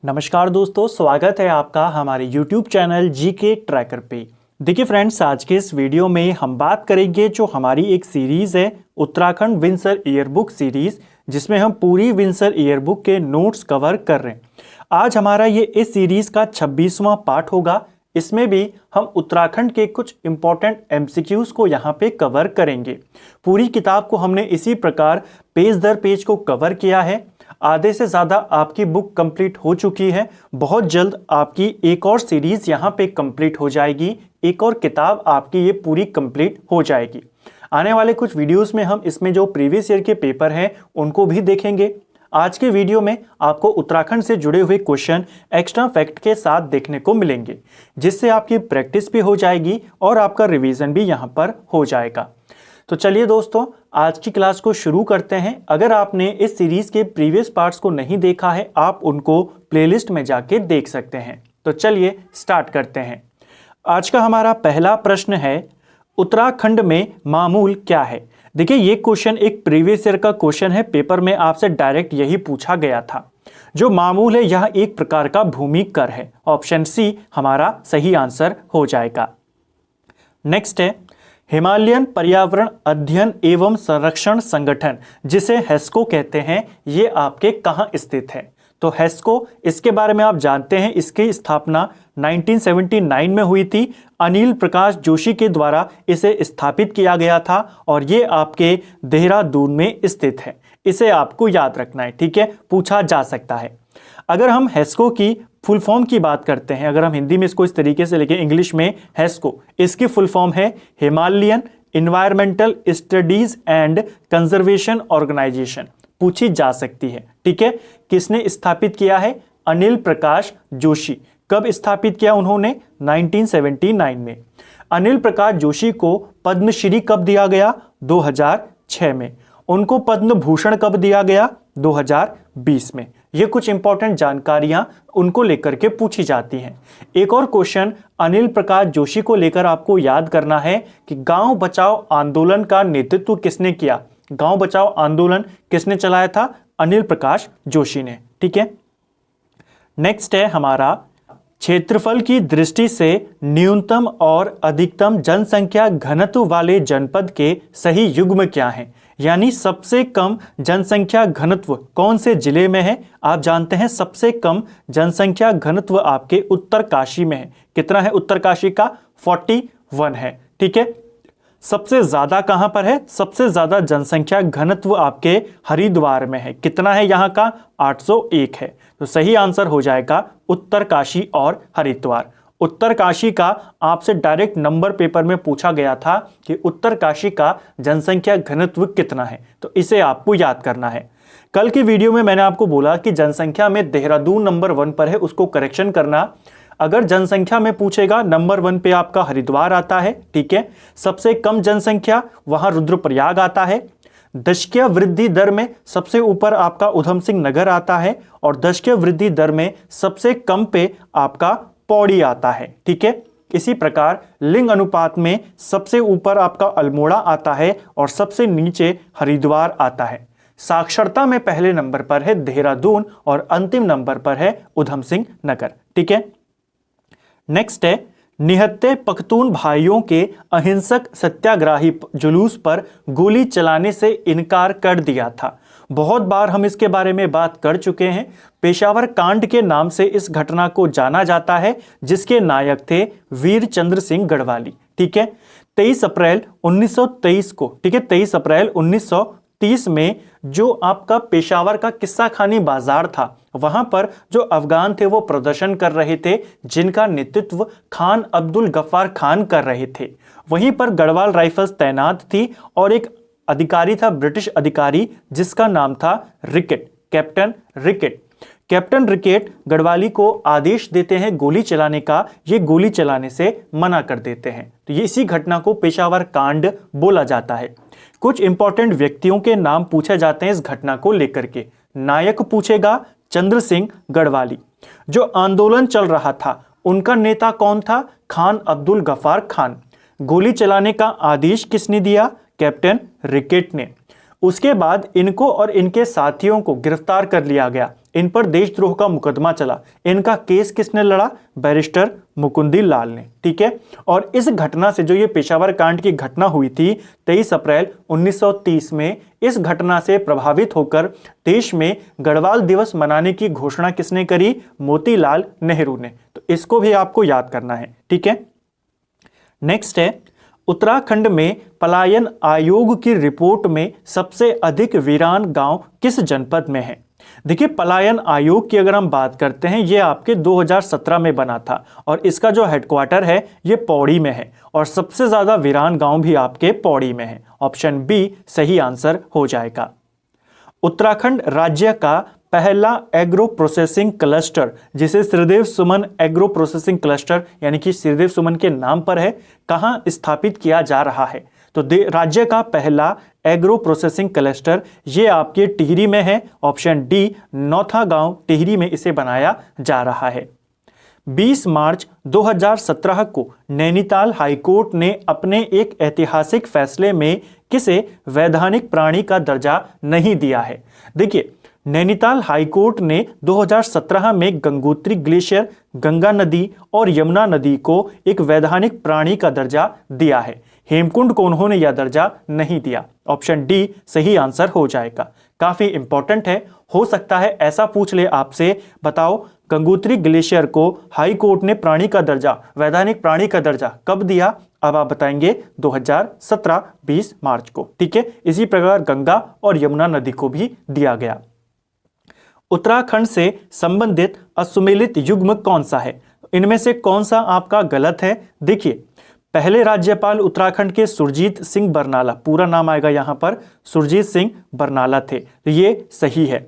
नमस्कार दोस्तों, स्वागत है आपका हमारे YouTube चैनल जीके ट्रैकर पे। देखिए फ्रेंड्स, आज के इस वीडियो में हम बात करेंगे जो हमारी एक सीरीज़ है उत्तराखंड विंसर ईयरबुक सीरीज़, जिसमें हम पूरी विंसर ईयरबुक के नोट्स कवर कर रहे हैं। आज हमारा ये इस सीरीज़ का 26वां पार्ट होगा। इसमें भी हम उत्तराखंड के कुछ इंपॉर्टेंट MCQs को यहाँ पे कवर करेंगे। पूरी किताब को हमने इसी प्रकार पेज दर पेज को कवर किया है। आधे से ज़्यादा आपकी बुक कंप्लीट हो चुकी है। बहुत जल्द आपकी एक और सीरीज़ यहाँ पे कंप्लीट हो जाएगी, एक और किताब आपकी ये पूरी कंप्लीट हो जाएगी। आने वाले कुछ वीडियोस में हम इसमें जो प्रीवियस ईयर के पेपर हैं उनको भी देखेंगे। आज के वीडियो में आपको उत्तराखंड से जुड़े हुए क्वेश्चन एक्स्ट्रा फैक्ट के साथ देखने को मिलेंगे, जिससे आपकी प्रैक्टिस भी हो जाएगी और आपका रिवीजन भी यहाँ पर हो जाएगा। तो चलिए दोस्तों, आज की क्लास को शुरू करते हैं। अगर आपने इस सीरीज के प्रीवियस पार्ट्स को नहीं देखा है, आप उनको प्लेलिस्ट में जाके देख सकते हैं। तो चलिए स्टार्ट करते हैं। आज का हमारा पहला प्रश्न है, उत्तराखंड में मामूल क्या है? देखिए, ये क्वेश्चन एक प्रीवियस ईयर का क्वेश्चन है। पेपर में आपसे डायरेक्ट यही पूछा गया था। जो मामूल है यह एक प्रकार का भूमि कर है। ऑप्शन सी हमारा सही आंसर हो जाएगा। नेक्स्ट है, हिमालयन पर्यावरण अध्ययन एवं संरक्षण संगठन, जिसे हेस्को कहते हैं, ये आपके कहाँ स्थित है? तो हेस्को, इसके बारे में आप जानते हैं, इसकी स्थापना 1979 में हुई थी। अनिल प्रकाश जोशी के द्वारा इसे स्थापित किया गया था और ये आपके देहरादून में स्थित है। इसे आपको याद रखना है, ठीक है, पूछा जा सकता है। अगर हम हेस्को की फुल फॉर्म की बात करते हैं, अगर हम हिंदी में इसको इस तरीके से लिखें, इंग्लिश में हेस्को, इसकी फुल फॉर्म है Himalayan environmental studies and conservation organisation. पूछी जा सकती है, ठीक है। किसने स्थापित किया है? अनिल प्रकाश जोशी। कब स्थापित किया उन्होंने? 1979 में। अनिल प्रकाश जोशी को पद्मश्री कब दिया गया? 2006 में। उनको पद्म भूषण कब दिया गया? 2020 में। ये कुछ इंपॉर्टेंट जानकारियां उनको लेकर के पूछी जाती हैं। एक और क्वेश्चन अनिल प्रकाश जोशी को लेकर आपको याद करना है कि गांव बचाओ आंदोलन का नेतृत्व किसने किया? गांव बचाओ आंदोलन किसने चलाया था? अनिल प्रकाश जोशी ने, ठीक है। नेक्स्ट है हमारा, क्षेत्रफल की दृष्टि से न्यूनतम और अधिकतम जनसंख्या घनत्व वाले जनपद के सही युग्म क्या हैं? यानी सबसे कम जनसंख्या घनत्व कौन से जिले में है? आप जानते हैं सबसे कम जनसंख्या घनत्व आपके उत्तरकाशी में है। कितना है उत्तरकाशी का? 41 है, ठीक है। सबसे ज्यादा कहां पर है? सबसे ज्यादा जनसंख्या घनत्व आपके हरिद्वार में है। कितना है यहाँ का? 801 है। तो सही आंसर हो जाएगा उत्तरकाशी और हरिद्वार। उत्तरकाशी का आपसे डायरेक्ट नंबर पेपर में पूछा गया था कि उत्तरकाशी का जनसंख्या घनत्व कितना है, तो इसे आपको याद करना है। कल की वीडियो में मैंने आपको बोला कि जनसंख्या में देहरादून नंबर 1 पर है, उसको करेक्शन करना। अगर जनसंख्या में पूछेगा, नंबर 1 पे आपका हरिद्वार आता है, ठीक है। सबसे कम जनसंख्या वहां रुद्रप्रयाग आता है। दशकीय वृद्धि दर में सबसे ऊपर आपका उधम सिंह नगर आता है और दशकीय वृद्धि दर में सबसे कम पे आपका पौड़ी आता है, ठीक है। इसी प्रकार लिंग अनुपात में सबसे ऊपर आपका अल्मोड़ा आता है और सबसे नीचे हरिद्वार आता है। साक्षरता में पहले नंबर पर है देहरादून और अंतिम नंबर पर है उधम सिंह नगर, ठीक है। नेक्स्ट है, निहत्थे पख्तून भाइयों के अहिंसक सत्याग्रही जुलूस पर गोली चलाने से इनकार कर दिया था। बहुत बार हम इसके बारे में बात कर चुके हैं। पेशावर कांड के नाम से इस घटना को जाना जाता है, जिसके नायक थे वीर चंद्र सिंह गढ़वाली, ठीक है। 23 अप्रैल 1923 को, ठीक है, 23 अप्रैल 1930 में जो आपका पेशावर का किस्सा खानी बाजार था, वहां पर जो अफगान थे वो प्रदर्शन कर रहे थे, जिनका नेतृत्व खान अब्दुल गफ्फार खान कर रहे थे। वहीं पर गढ़वाल राइफल्स तैनात थी और एक अधिकारी था, ब्रिटिश अधिकारी, जिसका नाम था रिकेट, कैप्टन रिकेट। कैप्टन रिकेट गढ़वाली को आदेश देते हैं गोली चलाने का। ये गोली चलाने से मना कर देते हैं। तो ये इसी घटना को पेशावर कांड बोला जाता है। कुछ इंपॉर्टेंट व्यक्तियों के नाम पूछे जाते हैं इस घटना को लेकर के। नायक पूछेगा चंद्र सिंह गढ़वाली। जो आंदोलन चल रहा था उनका नेता कौन था? खान अब्दुल गफ्फार खान। गोली चलाने का आदेश किसने दिया? कैप्टन रिकेट ने। उसके बाद इनको और इनके साथियों को गिरफ्तार कर लिया गया। इन पर देशद्रोह का मुकदमा चला। इनका केस किसने लड़ा? बैरिस्टर मुकुंदी लाल ने। ठीक है, और इस घटना से, जो ये पेशावर कांड की घटना हुई थी 23 अप्रैल 1930 में, इस घटना से प्रभावित होकर देश में गढ़वाल दिवस मनाने की घोषणा किसने करी? मोतीलाल नेहरू ने। तो इसको भी आपको याद करना है। ठीक है, नेक्स्ट है, उत्तराखंड में पलायन आयोग की रिपोर्ट में सबसे अधिक वीरान गांव किस जनपद में है? देखिए, पलायन आयोग की अगर हम बात करते हैं, ये आपके 2017 में बना था और इसका जो हेडक्वार्टर है ये पौड़ी में है और सबसे ज्यादा वीरान गांव भी आपके पौड़ी में है। ऑप्शन बी सही आंसर हो जाएगा। उत्तराखंड राज्य का पहला एग्रो प्रोसेसिंग क्लस्टर, जिसे श्रीदेव सुमन एग्रो प्रोसेसिंग क्लस्टर यानी कि श्रीदेव सुमन के नाम पर है, कहां स्थापित किया जा रहा है? तो राज्य का पहला एग्रो प्रोसेसिंग क्लस्टर ये आपके टिहरी में है। ऑप्शन डी नौथा गांव टिहरी में इसे बनाया जा रहा है। 20 मार्च 2017 को नैनीताल हाईकोर्ट ने अपने एक ऐतिहासिक फैसले में किसे वैधानिक प्राणी का दर्जा नहीं दिया है? देखिए, नैनीताल हाईकोर्ट ने 2017 में गंगोत्री ग्लेशियर, गंगा नदी और यमुना नदी को एक वैधानिक प्राणी का दर्जा दिया है। हेमकुंड को उन्होंने यह दर्जा नहीं दिया। ऑप्शन डी सही आंसर हो जाएगा। काफी इंपॉर्टेंट है, हो सकता है ऐसा पूछ ले आपसे, बताओ गंगोत्री ग्लेशियर को हाई कोर्ट ने प्राणी का दर्जा, वैधानिक प्राणी का दर्जा कब दिया? अब आप बताएंगे 2017 20 मार्च को। ठीक है, इसी प्रकार गंगा और यमुना नदी को भी दिया गया। उत्तराखंड से संबंधित असुमेलित युग्म कौन सा है? इनमें से कौन सा आपका गलत है? देखिए, पहले राज्यपाल उत्तराखंड के सुरजीत सिंह बरनाला, पूरा नाम आएगा यहां पर, सुरजीत सिंह बरनाला थे, तो ये सही है।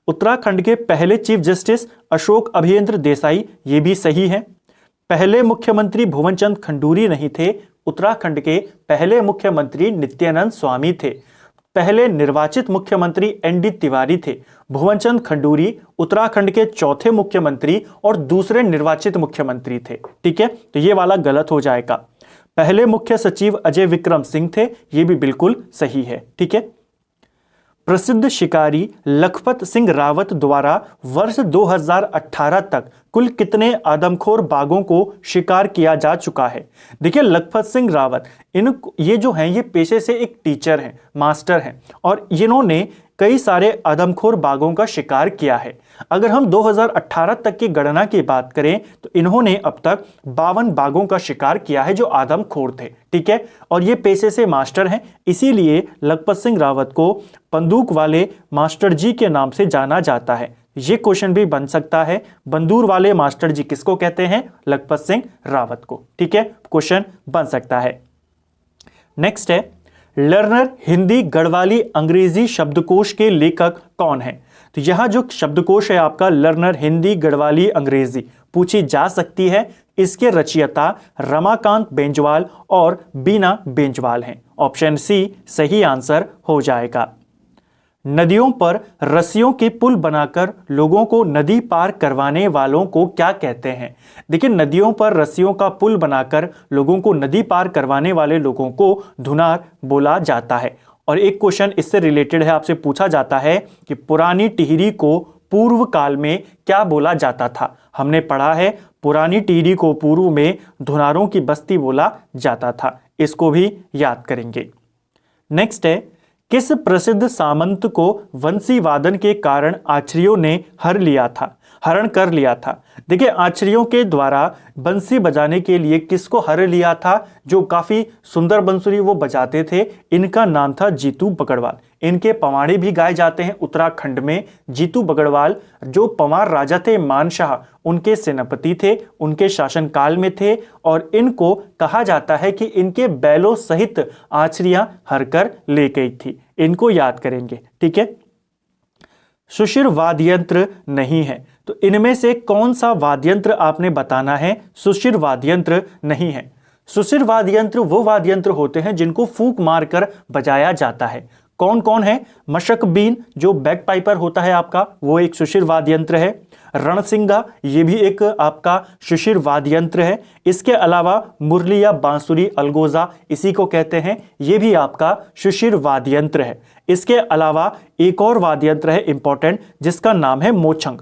उत्तराखंड के पहले चीफ जस्टिस अशोक अभियंत्र देसाई, ये भी सही है। पहले मुख्यमंत्री भुवनचंद खंडूरी नहीं थे, उत्तराखंड के पहले मुख्यमंत्री नित्यानंद स्वामी थे। पहले निर्वाचित मुख्यमंत्री एनडी तिवारी थे। भुवनचंद खंडूरी उत्तराखंड के चौथे मुख्यमंत्री और दूसरे निर्वाचित मुख्यमंत्री थे। ठीक है, तो ये वाला गलत हो जाएगा। पहले मुख्य सचिव अजय विक्रम सिंह थे, ये भी बिल्कुल सही है। ठीक है, प्रसिद्ध शिकारी लखपत सिंह रावत द्वारा वर्ष 2018 तक कुल कितने आदमखोर बाघों को शिकार किया जा चुका है? देखिए, लखपत सिंह रावत ये जो हैं ये पेशे से एक टीचर हैं, मास्टर हैं और इन्होंने कई सारे आदमखोर बाघों का शिकार किया है। अगर हम 2018 तक की गणना की बात करें तो इन्होंने अब तक 52 बाघों का शिकार किया है जो आदमखोर थे। ठीक है, और ये पेशे से मास्टर हैं, इसीलिए लखपत सिंह रावत को बंदूक वाले मास्टर जी के नाम से जाना जाता है। ये क्वेश्चन भी बन सकता है, बंदूक वाले मास्टर जी किसको कहते हैं? लखपत सिंह रावत को। ठीक है, क्वेश्चन बन सकता है। नेक्स्ट है, लर्नर हिंदी गढ़वाली अंग्रेजी शब्दकोश के लेखक कौन है? तो यहां जो शब्दकोश है आपका लर्नर हिंदी गढ़वाली अंग्रेजी पूछी जा सकती है। इसके रचयिता रमाकांत बेंजवाल और बीना बेंजवाल हैं। ऑप्शन सी सही आंसर हो जाएगा। नदियों पर रस्सियों के पुल बनाकर लोगों को नदी पार करवाने वालों को क्या कहते हैं? देखिए, नदियों पर रस्सियों का पुल बनाकर लोगों को नदी पार करवाने वाले लोगों को धुनार बोला जाता है। और एक क्वेश्चन इससे रिलेटेड है, आपसे पूछा जाता है कि पुरानी टिहरी को पूर्व काल में क्या बोला जाता था? हमने पढ़ा है पुरानी टिहरी को पूर्व में धुनारों की बस्ती बोला जाता था। इसको भी याद करेंगे। नेक्स्ट है, किस प्रसिद्ध सामंत को वंशी वादन के कारण आचरियों ने हरण कर लिया था? देखिए, आचरियों के द्वारा बंसी बजाने के लिए किसको हर लिया था? जो काफी सुंदर बंसुरी वो बजाते थे, इनका नाम था जीतू बगड़वाल। इनके पवाड़े भी गाए जाते हैं उत्तराखंड में। जीतू बगड़वाल जो पंवार राजा थे मानशाह, उनके सेनापति थे, उनके शासनकाल में थे और इनको कहा जाता है कि इनके बैलों सहित आचरियां हरकर ले गई थी। इनको याद करेंगे। ठीक है, सुशिर वाद्य यंत्र नहीं है, तो इनमें से कौन सा वाद्य यंत्र आपने बताना है? सुशिर वाद्य यंत्र नहीं है। सुशिर वाद्य यंत्र वो वाद्य यंत्र होते हैं जिनको फूंक मारकर बजाया जाता है। कौन कौन है? मशक बीन जो बैक पाइपर होता है आपका, वो एक सुशिर वाद्य यंत्र है। रणसिंगा ये भी एक आपका सुशिर वाद्य यंत्र है। इसके अलावा मुरली या बांसुरी अलगोजा इसी को कहते हैं, ये भी आपका सुशिर वाद्य यंत्र है। इसके अलावा एक और वाद्य यंत्र है इंपॉर्टेंट, जिसका नाम है मोचंग।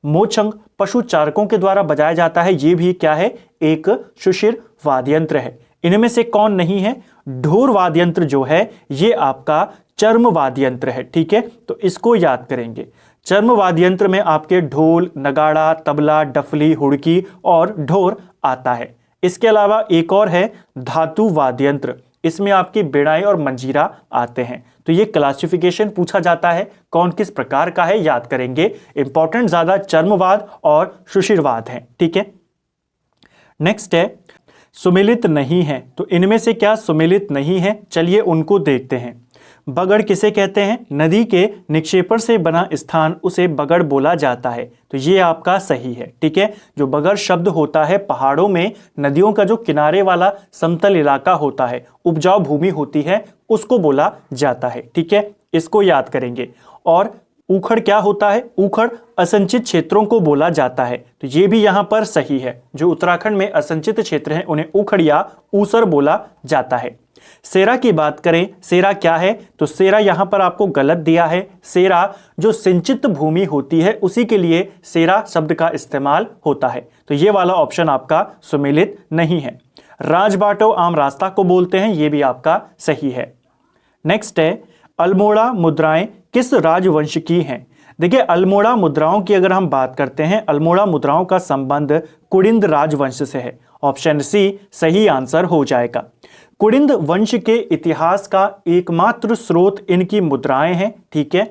मोचंग पशु चारकों के द्वारा बजाया जाता है, ये भी क्या है? एक सुशिर वाद्य यंत्र है। इनमें से कौन नहीं है? ढोर वाद्य यंत्र जो है ये आपका चर्म वाद्य यंत्र है। ठीक है, तो इसको याद करेंगे। चर्म वाद्य यंत्र में आपके ढोल, नगाड़ा, तबला, डफली, हुड़की और ढोर आता है। इसके अलावा एक और है धातु वाद्य यंत्र, इसमें आपकी बेड़ाई और मंजीरा आते हैं। तो ये क्लासिफिकेशन पूछा जाता है, कौन किस प्रकार का है याद करेंगे। इंपॉर्टेंट ज्यादा चर्मवाद और सुशिरवाद है। ठीक है, नेक्स्ट है सुमेलित नहीं है। तो इनमें से क्या सुमेलित नहीं है? चलिए उनको देखते हैं। बगड़ किसे कहते हैं? नदी के निक्षेपण से बना स्थान उसे बगड़ बोला जाता है। तो ये आपका सही है। ठीक है, जो बगड़ शब्द होता है पहाड़ों में नदियों का जो किनारे वाला समतल इलाका होता है, उपजाऊ भूमि होती है, उसको बोला जाता है। ठीक है, इसको याद करेंगे। और ऊखड़ क्या होता है? ऊखड़ असंचित क्षेत्रों को बोला जाता है। तो ये भी यहां पर सही है। जो उत्तराखंड में असंचित क्षेत्र हैं उन्हें ऊखड़ या ऊसर बोला जाता है। सेरा की बात करें, सेरा क्या है? तो सेरा यहां पर आपको गलत दिया है। सेरा जो सिंचित भूमि होती है उसी के लिए सेरा शब्द का इस्तेमाल होता है। तो ये वाला ऑप्शन आपका सुमेलित नहीं है। राजबाटो आम रास्ता को बोलते हैं, ये भी आपका सही है। नेक्स्ट है अल्मोड़ा मुद्राएं किस राजवंश की हैं? देखिए, अल्मोड़ा मुद्राओं की अगर हम बात करते हैं, अल्मोड़ा मुद्राओं का संबंध कुडिंद राजवंश से है। ऑप्शन सी सही आंसर हो जाएगा। कुडिंद वंश के इतिहास का एकमात्र स्रोत इनकी मुद्राएं हैं। ठीक है,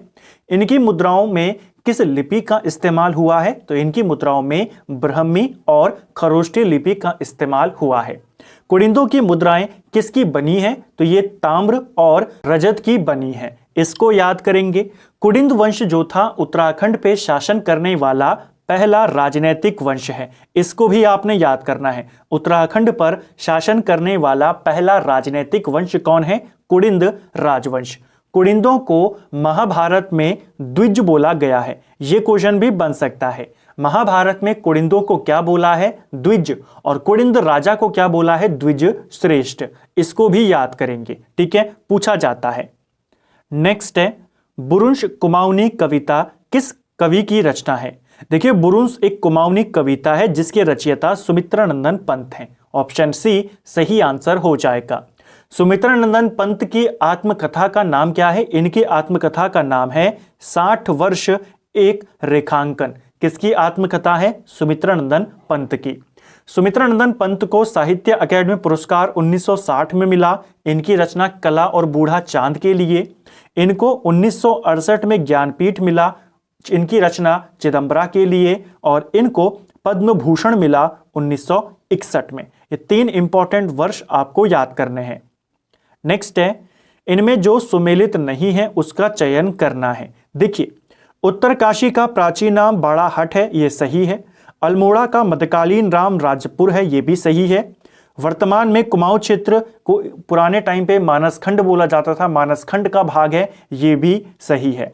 इनकी मुद्राओं में किस लिपि का इस्तेमाल हुआ है? तो इनकी मुद्राओं में ब्राह्मी और खरोष्ठी लिपि का इस्तेमाल हुआ है। कुडिंदों की मुद्राएं किसकी बनी है? तो ये ताम्र और रजत की बनी है। इसको याद करेंगे। कुडिंद वंश जो था उत्तराखंड पे शासन करने वाला पहला राजनैतिक वंश है। इसको भी आपने याद करना है। उत्तराखंड पर शासन करने वाला पहला राजनैतिक वंश कौन है? कुडिंद राजवंश। कुडिंदों को महाभारत में द्विज बोला गया है। यह क्वेश्चन भी बन सकता है। महाभारत में कुडिंदों को क्या बोला है? द्विज। और कुडिंद राजा को क्या बोला है? द्विज श्रेष्ठ। इसको भी याद करेंगे। ठीक है, पूछा जाता है। नेक्स्ट है बुरुंश कुमाऊनी कविता किस कवि की रचना है? देखिए, बुरुंश एक कुमाऊनी कविता है जिसके रचयिता सुमित्रानंदन पंत हैं। ऑप्शन सी सही आंसर हो जाएगा। सुमित्रानंदन पंत की आत्मकथा का नाम क्या है? इनकी आत्मकथा का नाम है 60 वर्ष एक रेखांकन। किसकी आत्मकथा है? सुमित्रानंदन पंत की। सुमित्रानंदन पंत को साहित्य अकादमी पुरस्कार 1960 में मिला। इनकी रचना कला और बूढ़ा चांद के लिए। इनको 1968 में ज्ञानपीठ मिला, इनकी रचना चिदंबरा के लिए। और इनको पद्म भूषण मिला 1961 में। ये 3 इंपॉर्टेंट वर्ष आपको याद करने हैं। नेक्स्ट है इनमें जो सुमेलित नहीं है उसका चयन करना है। देखिए, उत्तरकाशी का प्राचीन नाम बाड़ाहट है, ये सही है। अल्मोड़ा का मध्यकालीन नाम राजपुर है, ये भी सही है। वर्तमान में कुमाऊं क्षेत्र को पुराने टाइम पे मानसखंड बोला जाता था, मानसखंड का भाग है, ये भी सही है।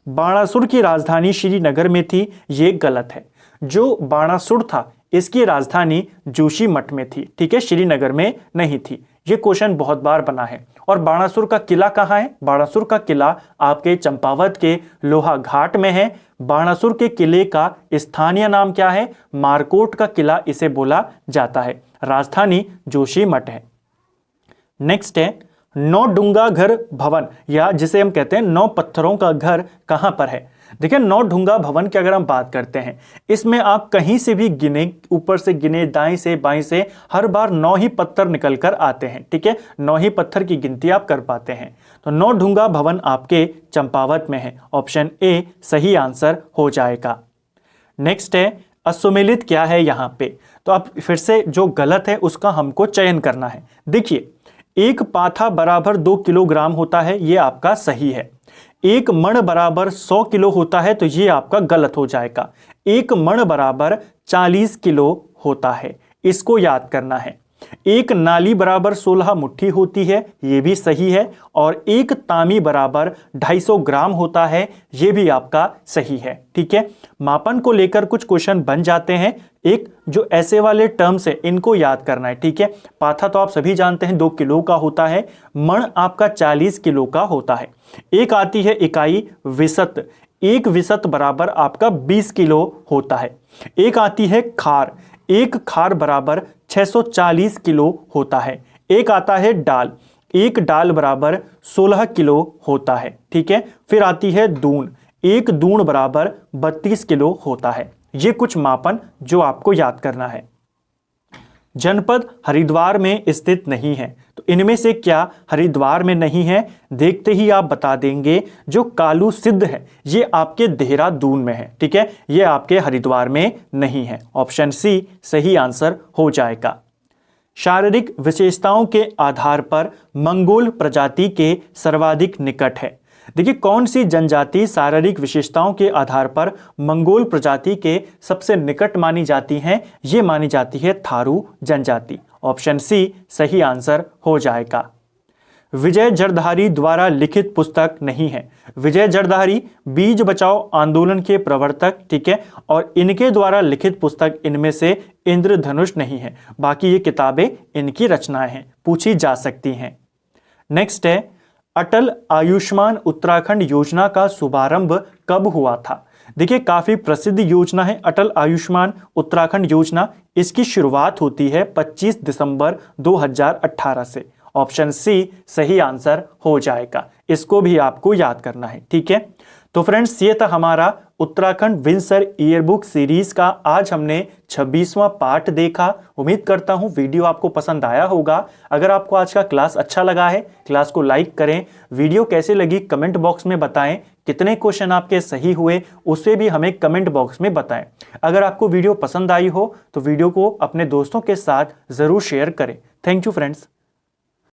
बाणासुर की राजधानी श्रीनगर में थी, ये गलत है। जो बाणासुर था इसकी राजधानी जोशीमठ में थी। ठीक है, श्रीनगर में नहीं थी। ये क्वेश्चन बहुत बार बना है। और बाणासुर का किला कहाँ है? बाणासुर का किला आपके चंपावत के लोहा घाट में है। बाणासुर के किले का स्थानीय नाम क्या है? मारकोट का किला इसे बोला जाता है। राजधानी जोशीमठ है। नेक्स्ट है नौ डूंगा घर भवन, या जिसे हम कहते हैं 9 पत्थरों का घर कहां पर है? देखिए, 9 डूंगा भवन की अगर हम बात करते हैं, इसमें आप कहीं से भी गिने, ऊपर से गिने, दाएं से बाएं से, हर बार 9 ही पत्थर निकल कर आते हैं। ठीक है, 9 ही पत्थर की गिनती आप कर पाते हैं। तो 9 डूंगा भवन आपके चंपावत में है। ऑप्शन ए सही आंसर हो जाएगा। नेक्स्ट है असुमेलित क्या है यहाँ पे? तो अब फिर से जो गलत है उसका हमको चयन करना है। देखिए, एक पाथा बराबर 2 किलोग्राम होता है, ये आपका सही है। एक मण बराबर 100 किलो होता है, तो ये आपका गलत हो जाएगा। एक मण बराबर 40 किलो होता है, इसको याद करना है। एक नाली बराबर 16 मुट्ठी होती है, ये भी सही है। और एक तामी बराबर 250 ग्राम होता है, ये भी आपका सही है। ठीक है, मापन को लेकर कुछ क्वेश्चन बन जाते हैं। एक जो ऐसे वाले टर्म्स है इनको याद करना है। ठीक है, पाथा तो आप सभी जानते हैं 2 किलो का होता है, मण आपका 40 किलो का होता है। एक आती है इकाई विसत, एक विसत बराबर आपका 20 किलो होता है। एक आती है खार, एक खार बराबर 640 किलो होता है। एक आता है डाल, एक डाल बराबर 16 किलो होता है। ठीक है, फिर आती है दून, एक दून बराबर 32 किलो होता है। ये कुछ मापन जो आपको याद करना है। जनपद हरिद्वार में स्थित नहीं है, तो इनमें से क्या हरिद्वार में नहीं है? देखते ही आप बता देंगे। जो कालू सिद्ध है ये आपके देहरादून में है। ठीक है, ये आपके हरिद्वार में नहीं है। ऑप्शन सी सही आंसर हो जाएगा। शारीरिक विशेषताओं के आधार पर मंगोल प्रजाति के सर्वाधिक निकट है। देखिए, कौन सी जनजाति शारीरिक विशेषताओं के आधार पर मंगोल प्रजाति के सबसे निकट मानी जाती हैं? ये मानी जाती है थारू जनजाति। ऑप्शन सी सही आंसर हो जाएगा। विजय जरधारी द्वारा लिखित पुस्तक नहीं है। विजय जरधारी बीज बचाओ आंदोलन के प्रवर्तक, ठीक है, और इनके द्वारा लिखित पुस्तक इनमें से इंद्रधनुष नहीं है। बाकी ये किताबें इनकी रचनाएं हैं, पूछी जा सकती हैं। नेक्स्ट है, अटल आयुष्मान उत्तराखंड योजना का शुभारंभ कब हुआ था? देखिए, काफी प्रसिद्ध योजना है अटल आयुष्मान उत्तराखंड योजना। इसकी शुरुआत होती है 25 दिसंबर 2018 से। ऑप्शन सी सही आंसर हो जाएगा। इसको भी आपको याद करना है। ठीक है, तो फ्रेंड्स ये था हमारा उत्तराखंड विंसर ईयरबुक सीरीज का। आज हमने 26वां पार्ट देखा। उम्मीद करता हूं वीडियो आपको पसंद आया होगा। अगर आपको आज का क्लास अच्छा लगा है, क्लास को लाइक करें। वीडियो कैसे लगी कमेंट बॉक्स में बताएं। कितने क्वेश्चन आपके सही हुए उसे भी हमें कमेंट बॉक्स में बताएं। अगर आपको वीडियो पसंद आई हो तो वीडियो को अपने दोस्तों के साथ जरूर शेयर करें। Thank you friends.